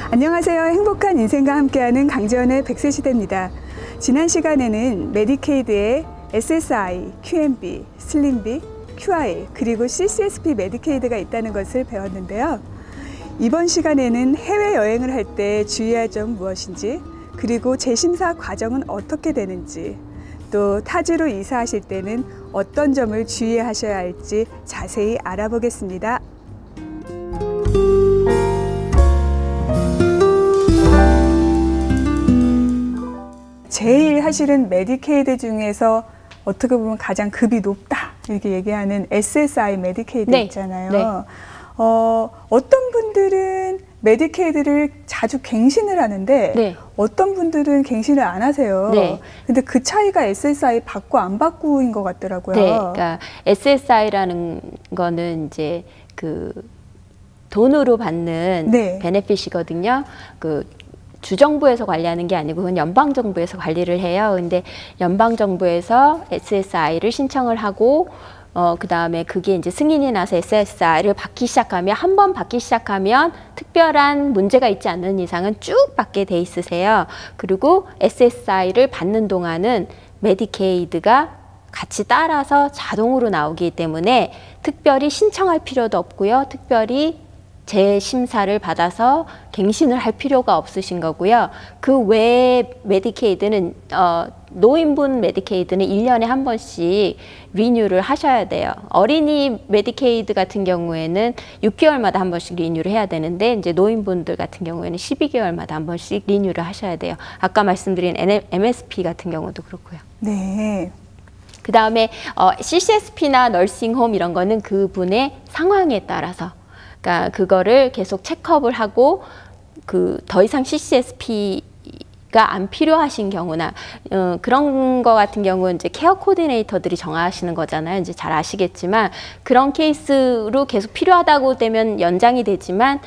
안녕하세요. 행복한 인생과 함께하는 강지연의 100세 시대입니다. 지난 시간에는 메디케이드의 SSI, QMB, 슬림비, QI, 그리고 CCSP 메디케이드가 있다는 것을 배웠는데요. 이번 시간에는 해외여행을 할 때 주의할 점 무엇인지, 그리고 재심사 과정은 어떻게 되는지, 또 타지로 이사하실 때는 어떤 점을 주의하셔야 할지 자세히 알아보겠습니다. 제일 사실은 메디케이드 중에서 어떻게 보면 가장 급이 높다 이렇게 얘기하는 SSI 메디케이드 있잖아요. 네. 어떤 분들은 메디케이드를 자주 갱신을 하는데 어떤 분들은 갱신을 안 하세요. 근데 그 차이가 SSI 받고 안 받고인 것 같더라고요. 그러니까 SSI라는 거는 이제 그 돈으로 받는 베네핏이거든요. 주정부에서 관리하는 게 아니고 그건 연방정부에서 관리를 해요. 근데 연방정부에서 SSI를 신청을 하고 그 다음에 그게 이제 승인이 나서 SSI를 받기 시작하면, 한 번 받기 시작하면 특별한 문제가 있지 않는 이상은 쭉 받게 돼 있으세요. 그리고 SSI를 받는 동안은 메디케이드가 같이 따라서 자동으로 나오기 때문에 특별히 신청할 필요도 없고요. 특별히 재심사를 받아서 갱신을 할 필요가 없으신 거고요. 그 외에 메디케이드는 노인분 메디케이드는 1년에 한 번씩 리뉴를 하셔야 돼요. 어린이 메디케이드 같은 경우에는 6개월마다 한 번씩 리뉴를 해야 되는데, 이제 노인분들 같은 경우에는 12개월마다 한 번씩 리뉴를 하셔야 돼요. 아까 말씀드린 MSP 같은 경우도 그렇고요. 네. 그 다음에 CCSP나 널싱홈 이런 거는 그분의 상황에 따라서, 그러니까 그거를 계속 체크업을 하고 더 이상 CCSP가 안 필요하신 경우나 그런 거 같은 경우는 이제 케어 코디네이터들이 정하시는 거잖아요. 이제 잘 아시겠지만 그런 케이스로 계속 필요하다고 되면 연장이 되지만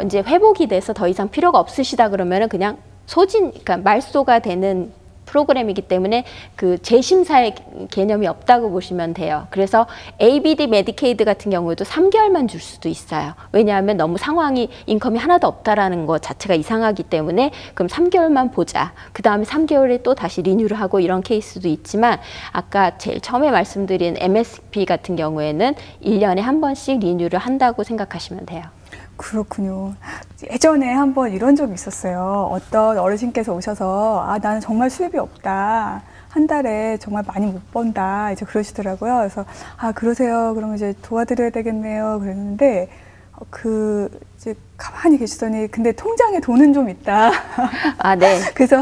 이제 회복이 돼서 더 이상 필요가 없으시다 그러면은 그냥 그러니까 말소가 되는 프로그램이기 때문에 그 재심사의 개념이 없다고 보시면 돼요. 그래서 ABD 메디케이드 같은 경우에도 3개월만 줄 수도 있어요. 왜냐하면 너무 상황이, 인컴이 하나도 없다라는 것 자체가 이상하기 때문에 그럼 3개월만 보자. 그 다음에 3개월에 또 다시 리뉴를 하고 이런 케이스도 있지만, 아까 제일 처음에 말씀드린 MSP 같은 경우에는 1년에 한 번씩 리뉴를 한다고 생각하시면 돼요. 그렇군요. 예전에 한번 이런 적이 있었어요. 어떤 어르신께서 오셔서 나는 정말 수입이 없다. 한 달에 정말 많이 못 번다. 이제 그러시더라고요. 그래서 그러세요. 그러면 이제 도와드려야 되겠네요. 그랬는데 이제 가만히 계시더니 근데 통장에 돈은 좀 있다. 네. 그래서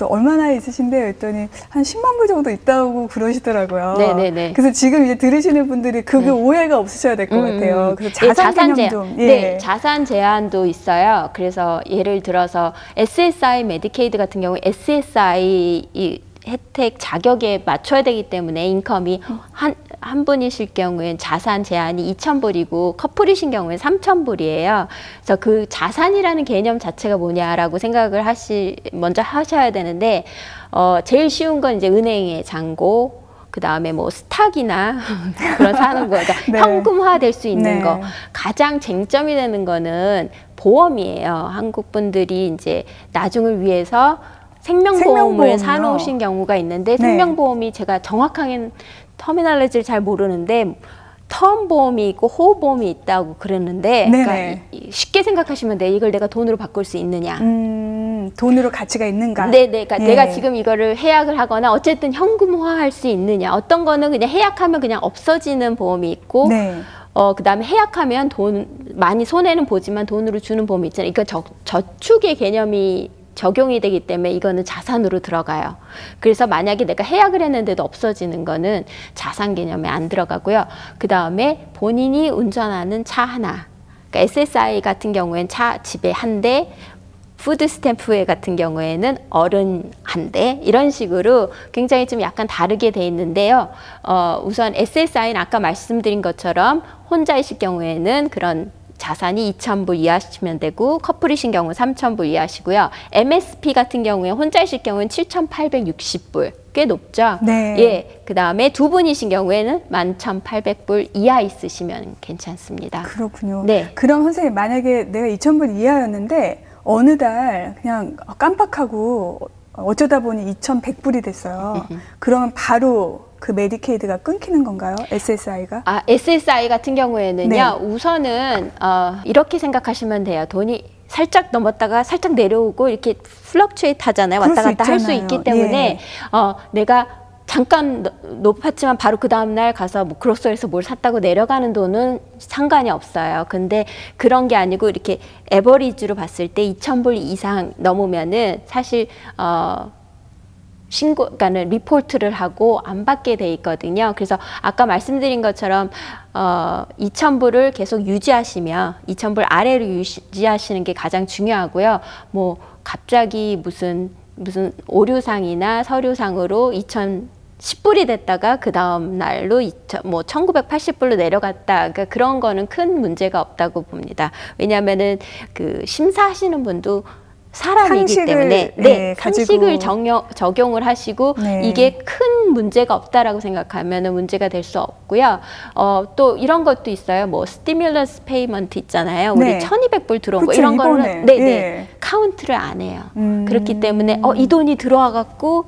얼마나 있으신데 그랬더니 한 10만 불 정도 있다고 그러시더라고요. 네네네. 그래서 지금 이제 들으시는 분들이 그게 오해가 없으셔야 될 것 같아요. 그래서 자산 개념 좀. 네, 자산 제한도 있어요. 그래서 예를 들어서 SSI 메디케이드 같은 경우 SSI 혜택 자격에 맞춰야 되기 때문에 인컴이 한 분이실 경우엔 자산 제한이 2,000불이고 커플이신 경우엔 3,000불이에요. 그래서 그 자산이라는 개념 자체가 뭐냐라고 생각을 먼저 하셔야 되는데, 제일 쉬운 건 이제 은행의 잔고, 그 다음에 뭐 스탁이나 그런 사는 거, 그러니까 현금화 될 수 있는 거. 가장 쟁점이 되는 거는 보험이에요. 한국 분들이 이제 나중을 위해서 생명보험을 사놓으신 경우가 있는데, 생명보험이 제가 정확하게 터미널리지를 잘 모르는데 텀보험이 있고 호흡보험이 있다고 그랬는데, 그러니까 쉽게 생각하시면 돼. 이걸 내가 돈으로 바꿀 수 있느냐. 돈으로 가치가 있는가. 그러니까 내가 지금 이거를 해약을 하거나 어쨌든 현금화할 수 있느냐. 어떤 거는 그냥 해약하면 그냥 없어지는 보험이 있고, 그 다음에 해약하면 돈 많이 손해는 보지만 돈으로 주는 보험이 있잖아요. 그러니까 저축의 개념이 적용이 되기 때문에 이거는 자산으로 들어가요. 그래서 만약에 내가 해약을 했는데도 없어지는 거는 자산 개념에 안 들어가고요. 그 다음에 본인이 운전하는 차 하나, 그러니까 SSI 같은 경우에는 차 집에 한 대, 푸드 스탬프 같은 경우에는 어른 한 대, 이런 식으로 굉장히 좀 약간 다르게 돼 있는데요. 우선 SSI는 아까 말씀드린 것처럼 혼자이실 경우에는 그런 자산이 2,000불 이하시면 되고, 커플이신 경우는 3,000불 이하시고요. MSP 같은 경우에 혼자이실 경우는 7,860불. 꽤 높죠? 예. 그 다음에 두 분이신 경우에는 11,800불 이하 있으시면 괜찮습니다. 그렇군요. 그럼 선생님, 만약에 내가 2,000불 이하였는데 어느 달 그냥 깜빡하고 어쩌다 보니 2,100불이 됐어요. 그러면 바로 그 메디케이드가 끊기는 건가요? SSI가? SSI 같은 경우에는요. 네. 우선은 이렇게 생각하시면 돼요. 돈이 살짝 넘었다가 살짝 내려오고 이렇게 플럭추에이트 하잖아요. 왔다 갔다 할 수 있기 때문에 예. 내가 잠깐 높았지만 바로 그 다음날 가서 뭐 그로서리에서 뭘 샀다고 내려가는 돈은 상관이 없어요. 근데 그런 게 아니고 이렇게 에버리지로 봤을 때 2,000불 이상 넘으면은 사실 그러니까는 리포트를 하고 안 받게 돼 있거든요. 그래서 아까 말씀드린 것처럼 2,000불을 계속 유지하시며 2,000불 아래로 유지하시는 게 가장 중요하고요. 뭐 갑자기 무슨 오류상이나 서류상으로 2,010불이 됐다가 그 다음 날로 1,980불로 내려갔다. 그러니까 그런 거는 큰 문제가 없다고 봅니다. 왜냐하면은 그 심사하시는 분도 사람이기 때문에 상식을 적용을 하시고 이게 큰 문제가 없다라고 생각하면 문제가 될 수 없고요. 또 이런 것도 있어요. 뭐 스티뮬러스 페이먼트 있잖아요. 우리 1,200불 들어온 거 이런 거는 카운트를 안 해요. 그렇기 때문에 이 돈이 들어와 갖고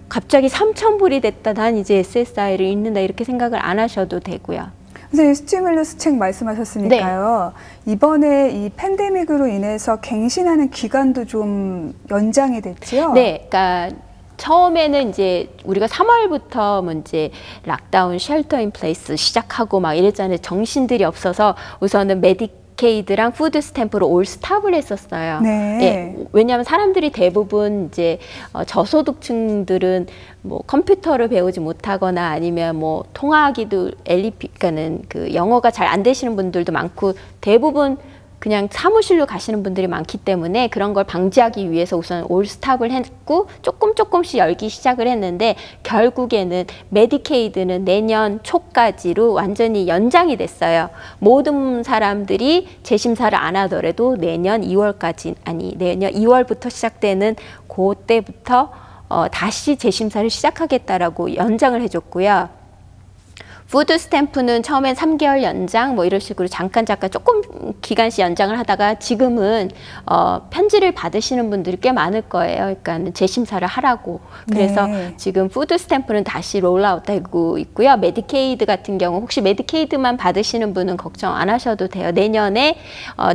갑자기 3,000불이 됐다. 난 이제 SSI를 잃는다 이렇게 생각을 안 하셔도 되고요. 선생님 스티뮬러스 책 말씀하셨으니까요. 이번에 이 팬데믹으로 인해서 갱신하는 기간도 좀 연장이 됐죠? 네, 그러니까 처음에는 이제 우리가 3월부터 이제 락다운, 쉘터 인 플레이스 시작하고 막 이랬잖아요. 정신들이 없어서 우선은 메디케이드랑 푸드 스탬프로 올 스탑을 했었어요. 네. 예, 왜냐하면 사람들이 대부분 이제 저소득층들은 뭐 컴퓨터를 배우지 못하거나 아니면 뭐 통화하기도 그러니까는 그 영어가 잘 안 되시는 분들도 많고 대부분 그냥 사무실로 가시는 분들이 많기 때문에 그런 걸 방지하기 위해서 우선 올 스탑을 했고 조금씩 열기 시작을 했는데 결국에는 메디케이드는 내년 초까지로 완전히 연장이 됐어요. 모든 사람들이 재심사를 안 하더라도 내년 2월까지 내년 2월부터 시작되는 그때부터 다시 재심사를 시작하겠다라고 연장을 해줬고요. 푸드 스탬프는 처음엔 3개월 연장 뭐 이런 식으로 잠깐 조금 기간씩 연장을 하다가 지금은 편지를 받으시는 분들이 꽤 많을 거예요. 그러니까 재심사를 하라고. 그래서 지금 푸드 스탬프는 다시 롤아웃하고 있고요. 메디케이드 같은 경우 혹시 메디케이드만 받으시는 분은 걱정 안 하셔도 돼요. 내년에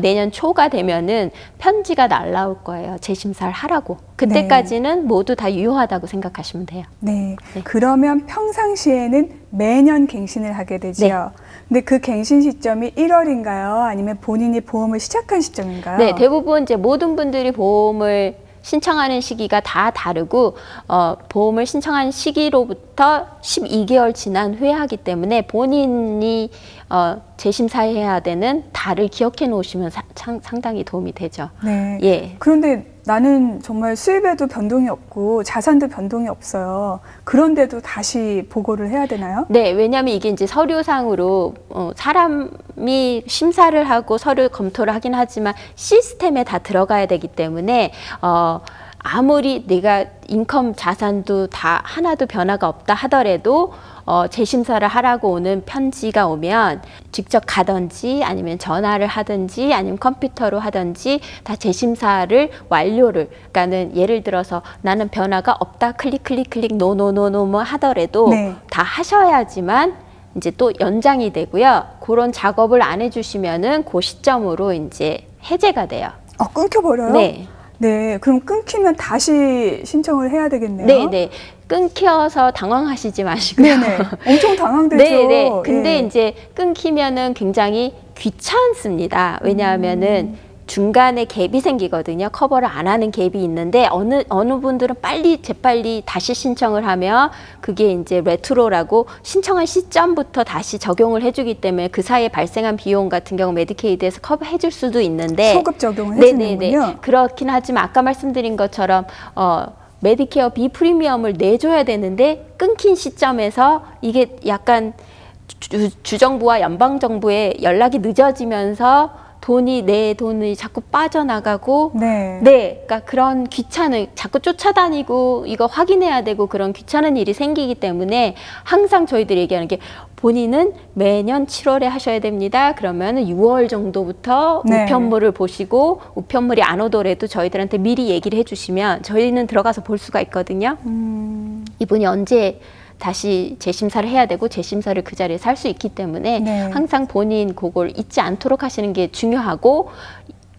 내년 초가 되면은 편지가 날라올 거예요. 재심사를 하라고. 그때까지는 모두 다 유효하다고 생각하시면 돼요. 네. 그러면 평상시에는 매년 갱신을 하게 되죠. 근데 그 갱신 시점이 1월인가요? 아니면 본인이 보험을 시작한 시점인가요? 네, 대부분 이제 모든 분들이 보험을 신청하는 시기가 다 다르고 보험을 신청한 시기로부터 12개월 지난 후에 하기 때문에 본인이 재심사해야 되는 달을 기억해 놓으시면 상당히 도움이 되죠. 네. 예. 그런데 나는 정말 수입에도 변동이 없고 자산도 변동이 없어요. 그런데도 다시 보고를 해야 되나요? 네, 왜냐하면 이게 이제 서류상으로 사람이 심사를 하고 서류 검토를 하긴 하지만 시스템에 다 들어가야 되기 때문에 아무리 내가 인컴 자산도 다 하나도 변화가 없다 하더라도 재심사를 하라고 오는 편지가 오면 직접 가든지 아니면 전화를 하든지 아니면 컴퓨터로 하든지 다 재심사를 완료를 그러니까는 예를 들어서 나는 변화가 없다 클릭 노 뭐 하더라도 다 하셔야지만 이제 또 연장이 되고요. 그런 작업을 안 해주시면은 그 시점으로 이제 해제가 돼요. 끊겨버려요? 네. 네, 그럼 끊기면 다시 신청을 해야 되겠네요. 네. 끊겨서 당황하시지 마시고요. 네네. 엄청 당황되죠. 네네. 근데 이제 끊기면은 굉장히 귀찮습니다. 왜냐하면은 중간에 갭이 생기거든요. 커버를 안 하는 갭이 있는데 어느 분들은 재빨리 다시 신청을 하면 그게 이제 레트로라고 신청한 시점부터 다시 적용을 해주기 때문에 그 사이에 발생한 비용 같은 경우 메디케이드에서 커버해 줄 수도 있는데 소급 적용을 해주는군요. 네네네. 그렇긴 하지만 아까 말씀드린 것처럼 메디케어 비프리미엄을 내줘야 되는데 끊긴 시점에서 이게 약간 주정부와 연방정부의 연락이 늦어지면서 내 돈이 자꾸 빠져나가고, 네. 그러니까 그런 귀찮은, 자꾸 쫓아다니고 이거 확인해야 되고 그런 귀찮은 일이 생기기 때문에 항상 저희들이 얘기하는 게, 본인은 매년 7월에 하셔야 됩니다. 그러면 6월 정도부터 네. 우편물을 보시고, 우편물이 안 오더라도 저희들한테 미리 얘기를 해주시면 저희는 들어가서 볼 수가 있거든요. 이분이 언제 다시 재심사를 해야 되고 재심사를 그 자리에 살 수 있기 때문에 네. 항상 본인 그걸 잊지 않도록 하시는 게 중요하고,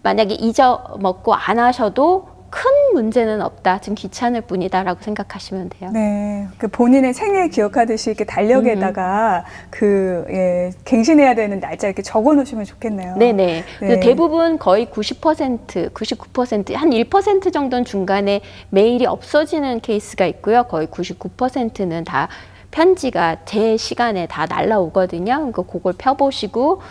만약에 잊어먹고 안 하셔도 큰 문제는 없다. 좀 귀찮을 뿐이다라고 생각하시면 돼요. 네, 그 본인의 생일 기억하듯이 이렇게 달력에다가 갱신해야 되는 날짜 이렇게 적어놓으시면 좋겠네요. 네네. 네. 대부분 거의 90%, 99%, 한 1% 정도는 중간에 메일이 없어지는 케이스가 있고요. 거의 99%는 다 편지가 제 시간에 다 날라오거든요. 그러니까 그걸 펴보시고,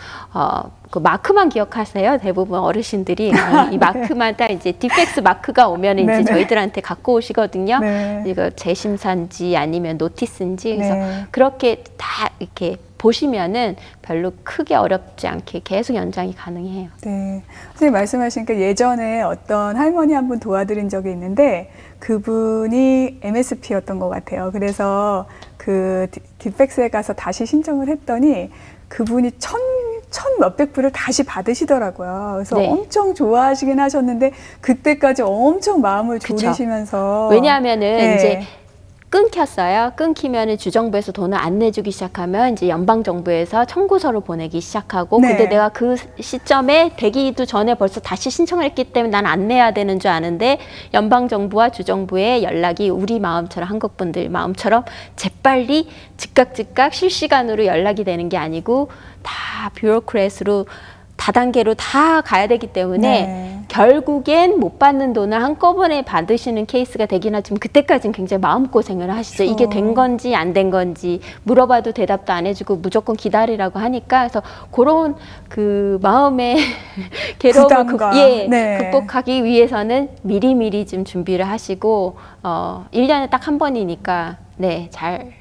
그 마크만 기억하세요. 대부분 어르신들이 이 마크만 딱 이제 디펙스 마크가 오면 이제 저희들한테 갖고 오시거든요. 네. 이거 재심사인지 아니면 노티스인지. 그래서 그렇게 다 이렇게 보시면은 별로 크게 어렵지 않게 계속 연장이 가능해요. 네. 선생님 말씀하시니까 예전에 어떤 할머니 한 분 도와드린 적이 있는데 그분이 MSP였던 것 같아요. 그래서 그 디펙스에 가서 다시 신청을 했더니 그분이 천 몇백 불을 다시 받으시더라고요. 그래서 네. 엄청 좋아하시긴 하셨는데 그때까지 엄청 마음을 졸이시면서. 왜냐하면은 이제 끊겼어요. 끊기면 주정부에서 돈을 안 내주기 시작하면 이제 연방정부에서 청구서를 보내기 시작하고, 근데 내가 그 시점에 되기도 전에 벌써 다시 신청을 했기 때문에 난 안 내야 되는 줄 아는데, 연방정부와 주정부의 연락이 우리 마음처럼, 한국분들 마음처럼 재빨리 즉각 실시간으로 연락이 되는 게 아니고 다 뷰로크래스로 다단계로 다 가야 되기 때문에 결국엔 못 받는 돈을 한꺼번에 받으시는 케이스가 되긴 하지만 그때까지는 굉장히 마음고생을 하시죠. 이게 된 건지 안 된 건지 물어봐도 대답도 안 해주고 무조건 기다리라고 하니까, 그래서 그런 그 마음의 괴로움을 극복하기 위해서는 미리미리 좀 준비를 하시고, 1년에 딱 한 번이니까 잘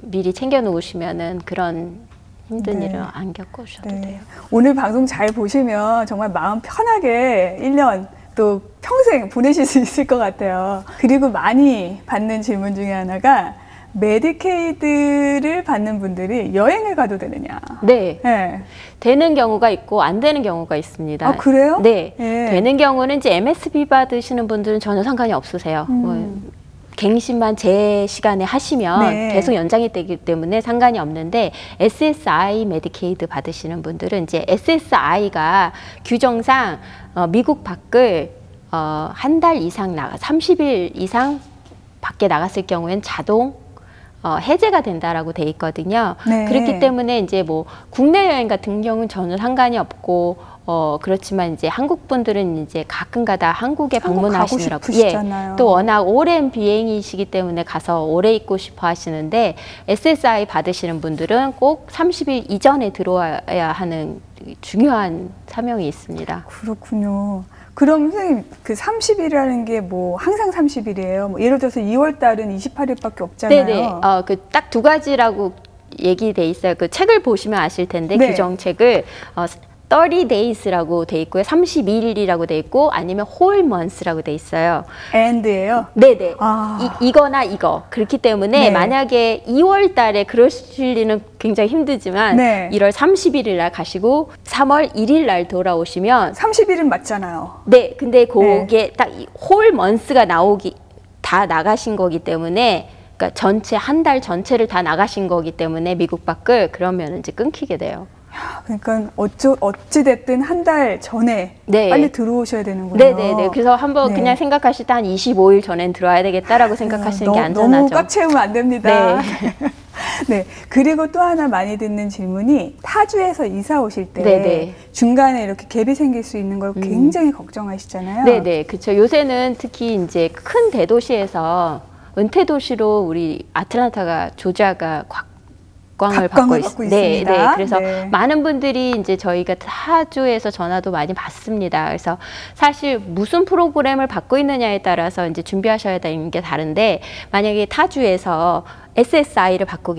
미리 챙겨 놓으시면은 그런 힘든 일을 안 겪으셔도 돼요. 오늘 방송 잘 보시면 정말 마음 편하게 1년 또 평생 보내실 수 있을 것 같아요. 그리고 많이 받는 질문 중에 하나가, 메디케이드를 받는 분들이 여행을 가도 되느냐? 네. 되는 경우가 있고 안 되는 경우가 있습니다. 아, 그래요? 네. 되는 경우는 이제 MSP 받으시는 분들은 전혀 상관이 없으세요. 갱신만 제 시간에 하시면 계속 연장이 되기 때문에 상관이 없는데, SSI 메디케이드 받으시는 분들은 이제 SSI가 규정상 미국 밖을 한 달 이상 30일 이상 밖에 나갔을 경우엔 자동 해제가 된다라고 돼 있거든요. 그렇기 때문에 이제 뭐 국내 여행 같은 경우는 전혀 상관이 없고, 그렇지만 이제 한국 분들은 이제 가끔가다 한국에 방문하시느라고, 또 워낙 오랜 비행이시기 때문에 가서 오래 있고 싶어 하시는데, SSI 받으시는 분들은 꼭 30일 이전에 들어와야 하는 중요한 사명이 있습니다. 그렇군요. 그럼 선생님, 그 30일이라는 게 뭐 항상 30일이에요? 뭐 예를 들어서 2월 달은 28일밖에 없잖아요. 네네. 그 딱 두 가지라고 얘기돼 있어요. 그 책을 보시면 아실 텐데, 규정책을 30 days라고 돼 있고요. 32일이라고 돼 있고, 아니면 whole months라고 돼 있어요. and예요? 네네. 이거나 이거. 그렇기 때문에 만약에 2월 달에 그러실 리는 굉장히 힘들지만 1월 31일 날 가시고 3월 1일 날 돌아오시면 30일은 맞잖아요. 네. 근데 그게 딱 whole months가 다 나가신 거기 때문에, 그러니까 전체 한 달 전체를 다 나가신 거기 때문에 미국 밖을, 그러면 이제 끊기게 돼요. 그러니까 어찌 됐든 한 달 전에 빨리 들어오셔야 되는군요. 네네네. 그래서 한번 그냥 생각하실 때 한 25일 전엔 들어와야 되겠다라고 생각하시는 게 안전하죠. 너무 꽉 채우면 안 됩니다. 네. 그리고 또 하나 많이 듣는 질문이, 타주에서 이사 오실 때 중간에 이렇게 갭이 생길 수 있는 걸 굉장히 걱정하시잖아요. 네네. 그렇죠. 요새는 특히 이제 큰 대도시에서, 은퇴 도시로 우리 아틀란타가, 조지아가 각광을 받고 있습니다. 네. 그래서 많은 분들이 이제 저희가 타주에서 전화도 많이 받습니다. 그래서 사실 무슨 프로그램을 받고 있느냐에 따라서 이제 준비하셔야 되는 게 다른데, 만약에 타주에서 SSI를 받고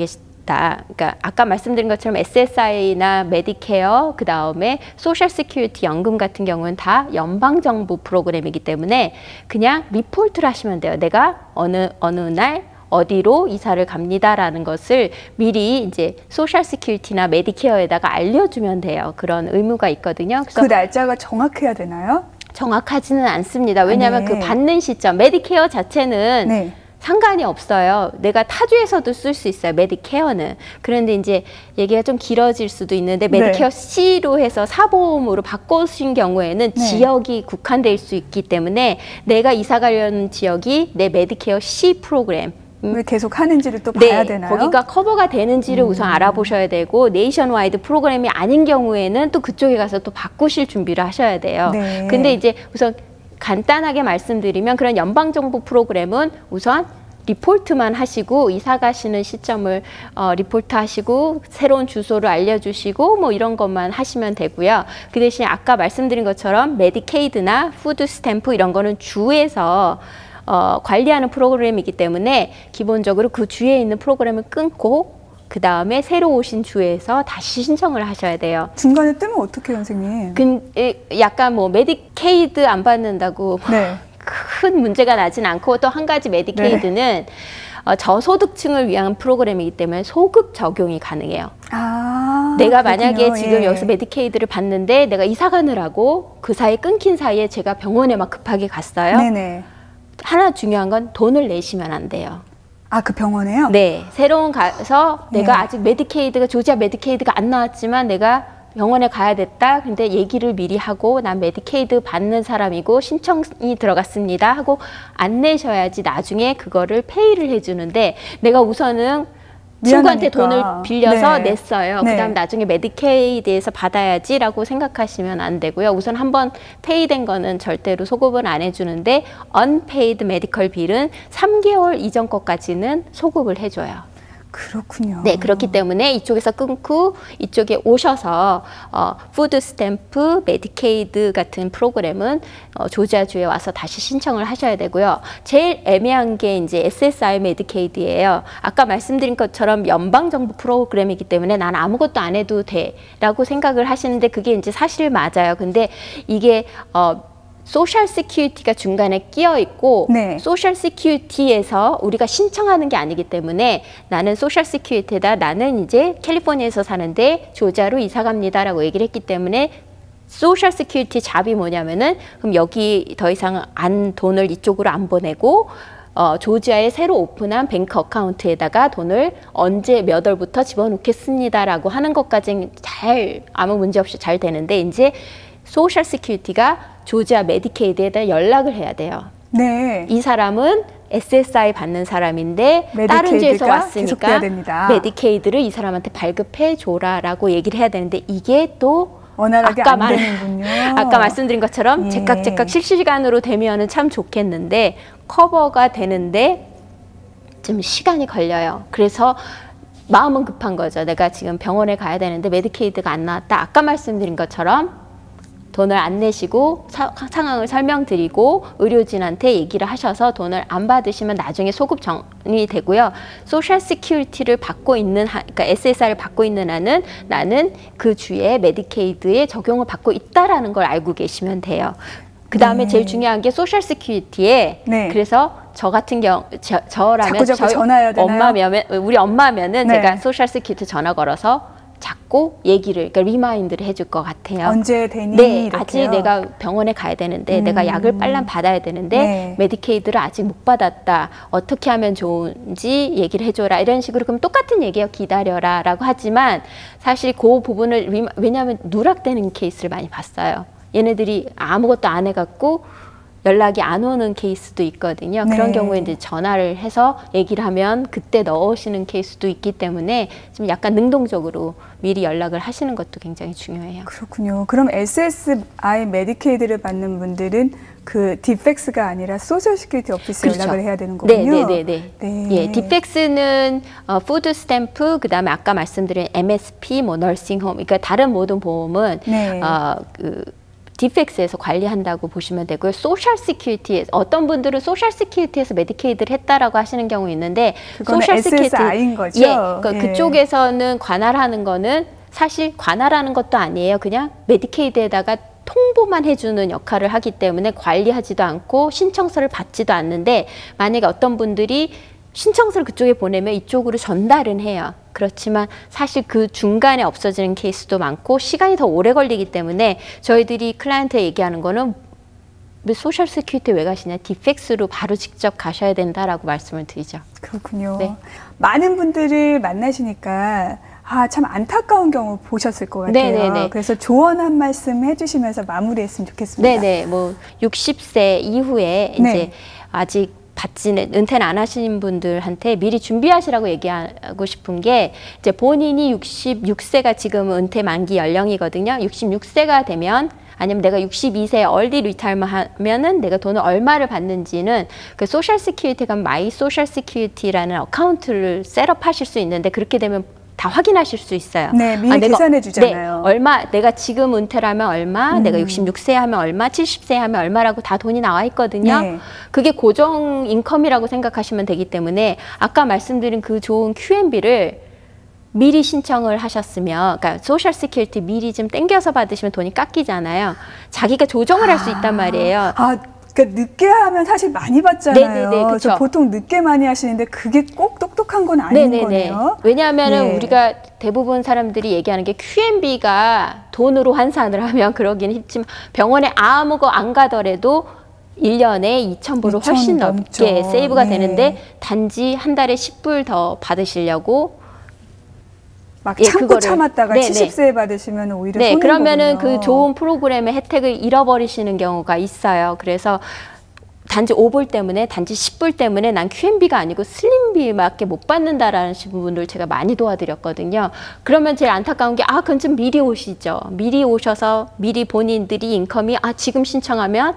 있다. 그러니까 아까 말씀드린 것처럼 SSI나 메디케어, 그 다음에 소셜 시큐리티 연금 같은 경우는 다 연방정부 프로그램이기 때문에 그냥 리포트를 하시면 돼요. 내가 어느 날 어디로 이사를 갑니다라는 것을 미리 이제 소셜 시큐리티나 메디케어에다가 알려주면 돼요. 그런 의무가 있거든요. 그래서 그 날짜가 정확해야 되나요? 정확하지는 않습니다. 왜냐하면 네. 그 받는 시점, 메디케어 자체는 네. 상관이 없어요. 내가 타주에서도 쓸 수 있어요. 메디케어는. 그런데 이제 얘기가 좀 길어질 수도 있는데 메디케어 네. C로 해서 사보험으로 바꾸신 경우에는 네. 지역이 국한될 수 있기 때문에 내가 이사 가려는 지역이 내 메디케어 C 프로그램 왜 계속 하는지를 또 봐야 네, 되나요? 거기가 커버가 되는지를 우선 알아보셔야 되고 네이션와이드 프로그램이 아닌 경우에는 또 그쪽에 가서 또 바꾸실 준비를 하셔야 돼요. 네. 근데 이제 우선 간단하게 말씀드리면 그런 연방정부 프로그램은 우선 리포트만 하시고 이사 가시는 시점을 리포트 하시고 새로운 주소를 알려주시고 뭐 이런 것만 하시면 되고요. 그 대신 아까 말씀드린 것처럼 메디케이드나 푸드 스탬프 이런 거는 주에서 관리하는 프로그램이기 때문에 기본적으로 그 주에 있는 프로그램을 끊고 그 다음에 새로 오신 주에서 다시 신청을 하셔야 돼요. 중간에 뜨면 어떡해요, 선생님? 약간 뭐 메디케이드 안 받는다고 네. 큰 문제가 나진 않고 또 한 가지 메디케이드는 네. 저소득층을 위한 프로그램이기 때문에 소급 적용이 가능해요. 내가 만약에 그렇군요. 지금 예. 여기서 메디케이드를 받는데 내가 이사 가느라고 그 사이에 끊긴 사이에 제가 병원에 막 급하게 갔어요. 네네. 하나 중요한 건 돈을 내시면 안 돼요. 아, 그 병원에요? 네. 새로운 가서 내가 아직 메디케이드가 조지아 메디케이드가 안 나왔지만 내가 병원에 가야 됐다. 근데 얘기를 미리 하고 난 메디케이드 받는 사람이고 신청이 들어갔습니다 하고 안 내셔야지 나중에 그거를 페이를 해주는데 내가 우선은 친구한테 돈을 빌려서 네. 냈어요. 네. 그다음 나중에 메디케이드에서 받아야지라고 생각하시면 안 되고요. 우선 한번 페이된 거는 절대로 소급은 안 해주는데 unpaid medical bill은 3개월 이전 것까지는 소급을 해줘요. 그렇군요. 네, 그렇기 때문에 이쪽에서 끊고 이쪽에 오셔서 푸드 스탬프, 메디케이드 같은 프로그램은 조지아주에 와서 다시 신청을 하셔야 되고요. 제일 애매한 게 이제 SSI 메디케이드예요. 아까 말씀드린 것처럼 연방정부 프로그램이기 때문에 난 아무것도 안 해도 돼라고 생각을 하시는데 그게 이제 사실 맞아요. 근데 이게 소셜 시큐리티가 중간에 끼어 있고 네. 소셜 시큐리티에서 우리가 신청하는 게 아니기 때문에 나는 소셜 시큐리티다. 나는 이제 캘리포니아에서 사는데 조지아로 이사 갑니다라고 얘기를 했기 때문에 소셜 시큐리티 잡이 뭐냐면은 그럼 여기 더 이상 돈을 이쪽으로 안 보내고 조지아에 새로 오픈한 뱅크 어카운트에다가 돈을 언제 몇 월부터 집어넣겠습니다라고 하는 것까지는 잘 아무 문제 없이 잘 되는데 이제 소셜 시큐리티가 조지아 메디케이드에다 연락을 해야 돼요. 네. 이 사람은 SSI 받는 사람인데 다른 주에서 왔으니까 메디케이드를 이 사람한테 발급해 줘라라고 얘기를 해야 되는데 이게 또 원활하게 안 되는군요. 아까 말씀드린 것처럼 제깍제깍 실시간으로 되면은 참 좋겠는데 커버가 되는데 좀 시간이 걸려요. 그래서 마음은 급한 거죠. 내가 지금 병원에 가야 되는데 메디케이드가 안 나왔다. 아까 말씀드린 것처럼 돈을 안 내시고 상황을 설명드리고 의료진한테 얘기를 하셔서 돈을 안 받으시면 나중에 소급 정리 되고요. 소셜 시큐리티를 받고 있는 그러니까 SSI를 받고 있는 한은 나는 그 주에 메디케이드에 적용을 받고 있다라는 걸 알고 계시면 돼요. 그 다음에 네. 제일 중요한 게 소셜 시큐리티에 네. 그래서 저 같은 경우 저라면 자꾸 전화해야 되나요? 우리 엄마면은 네. 제가 소셜 시큐리티 전화 걸어서 자꾸 얘기를, 그러니까 리마인드를 해줄 것 같아요. 언제 되니? 네, 이렇게요? 아직 내가 병원에 가야 되는데, 내가 약을 빨리 받아야 되는데, 네. 메디케이드를 아직 못 받았다. 어떻게 하면 좋은지 얘기를 해줘라. 이런 식으로 그럼 똑같은 얘기예요. 기다려라 라고 하지만 사실 그 부분을, 왜냐하면 누락되는 케이스를 많이 봤어요. 얘네들이 아무것도 안 해갖고 연락이 안 오는 케이스도 있거든요. 네. 그런 경우에 이제 전화를 해서 얘기를 하면 그때 넣으시는 케이스도 있기 때문에 좀 약간 능동적으로 미리 연락을 하시는 것도 굉장히 중요해요. 그렇군요. 그럼 SSI 메디케이드를 받는 분들은 그 디펙스가 아니라 소셜 시큐리티 오피스에 그렇죠. 연락을 해야 되는 거군요. 네. 예, 디펙스는 푸드 스탬프, 그다음에 아까 말씀드린 MSP, 뭐 널싱홈, 그러니까 다른 모든 보험은 네. 디펙스에서 관리한다고 보시면 되고요. 소셜 시큐리티, 어떤 분들은 소셜 시큐리티에서 메디케이드를 했다라고 하시는 경우 있는데, 소셜 SSI인 거죠? 예, 그쪽에서는 관할하는 거는 사실 관할하는 것도 아니에요. 그냥 메디케이드에다가 통보만 해주는 역할을 하기 때문에 관리하지도 않고 신청서를 받지도 않는데, 만약에 어떤 분들이 신청서를 그쪽에 보내면 이쪽으로 전달은 해요. 그렇지만 사실 그 중간에 없어지는 케이스도 많고 시간이 더 오래 걸리기 때문에 저희들이 클라이언트에 얘기하는 거는 왜 소셜 시큐리티 왜 가시냐, 디펙스로 바로 직접 가셔야 된다라고 말씀을 드리죠. 그렇군요. 네. 많은 분들을 만나시니까 참 안타까운 경우 보셨을 것 같아요. 네네네. 그래서 조언 한 말씀 해주시면서 마무리했으면 좋겠습니다. 네네. 뭐 60세 이후에 이제 아직 은퇴는 안 하신 분들한테 미리 준비하시라고 얘기하고 싶은 게, 이제 본인이 66세가 지금 은퇴 만기 연령이거든요. 66세가 되면, 아니면 내가 62세에 얼리 리타이먼 하면은 내가 돈을 얼마를 받는지는 그 소셜 시큐리티가 마이 소셜 시큐리티라는 어카운트를 셋업하실 수 있는데, 그렇게 되면 다 확인하실 수 있어요. 네, 미리 계산해 주잖아요. 네, 얼마, 내가 지금 은퇴라면 얼마, 내가 66세 하면 얼마, 70세 하면 얼마라고 다 돈이 나와 있거든요. 네. 그게 고정 인컴이라고 생각하시면 되기 때문에 아까 말씀드린 그 좋은 QMB를 미리 신청을 하셨으면, 그러니까 소셜 시큐리티 미리 좀 땡겨서 받으시면 돈이 깎이잖아요. 자기가 조정을 할 수 있단 말이에요. 그러니까 늦게 하면 사실 많이 받잖아요. 네네네, 그쵸. 보통 늦게 많이 하시는데 그게 꼭 똑똑한 건 아닌 거네요. 왜냐하면 우리가 대부분 사람들이 얘기하는 게 QMB가 돈으로 환산을 하면 그러긴 했지만, 병원에 아무거 안 가더라도 1년에 2,000불을 훨씬 넘게 세이브가 되는데, 단지 한 달에 10불 더 받으시려고 막 참고 참았다가 70세에 받으시면 오히려 손해보군요. 그러면은 그 좋은 프로그램의 혜택을 잃어버리시는 경우가 있어요. 그래서 단지 5불 때문에, 단지 10불 때문에 난 QMB가 아니고 슬림비밖에 못 받는다라는 분들 제가 많이 도와드렸거든요. 그러면 제일 안타까운 게, 그건 좀 미리 오시죠. 미리 오셔서 미리 본인들이 인컴이 지금 신청하면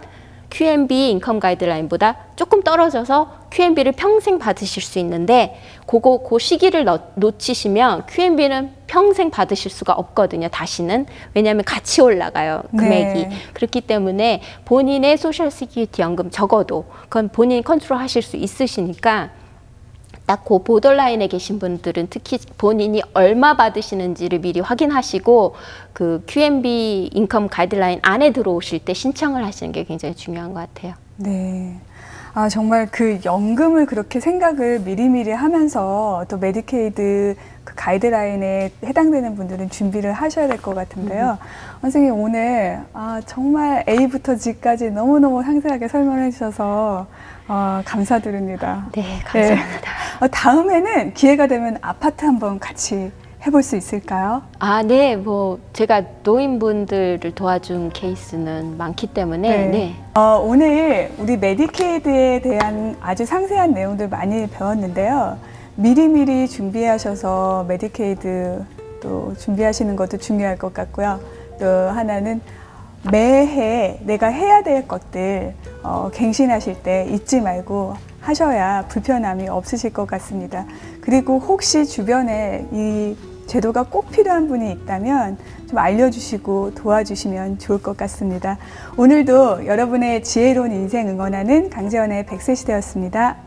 QMB 인컴 가이드라인보다 조금 떨어져서 QMB를 평생 받으실 수 있는데, 그 시기를 놓치시면 QMB는 평생 받으실 수가 없거든요. 다시는. 왜냐하면 같이 올라가요, 금액이. 그렇기 때문에 본인의 소셜 시큐리티 연금 적어도 그건 본인이 컨트롤 하실 수 있으시니까, 딱 그 보더라인에 계신 분들은 특히 본인이 얼마 받으시는지를 미리 확인하시고, 그 QMB 인컴 가이드라인 안에 들어오실 때 신청을 하시는 게 굉장히 중요한 것 같아요. 네. 정말 그 연금을 그렇게 생각을 미리미리 하면서 또 메디케이드 그 가이드라인에 해당되는 분들은 준비를 하셔야 될 것 같은데요. 선생님, 오늘 정말 A부터 G까지 너무너무 상세하게 설명해 주셔서 감사드립니다. 네, 감사합니다. 다음에는 기회가 되면 아파트 한번 같이 해볼 수 있을까요? 네, 제가 노인분들을 도와준 케이스는 많기 때문에. 오늘 우리 메디케이드에 대한 아주 상세한 내용들 많이 배웠는데요. 미리미리 준비하셔서 메디케이드 또 준비하시는 것도 중요할 것 같고요. 또 하나는 매해 내가 해야 될 것들 갱신하실 때 잊지 말고 하셔야 불편함이 없으실 것 같습니다. 그리고 혹시 주변에 이 제도가 꼭 필요한 분이 있다면 좀 알려주시고 도와주시면 좋을 것 같습니다. 오늘도 여러분의 지혜로운 인생 응원하는 강재원의 100세 시대였습니다.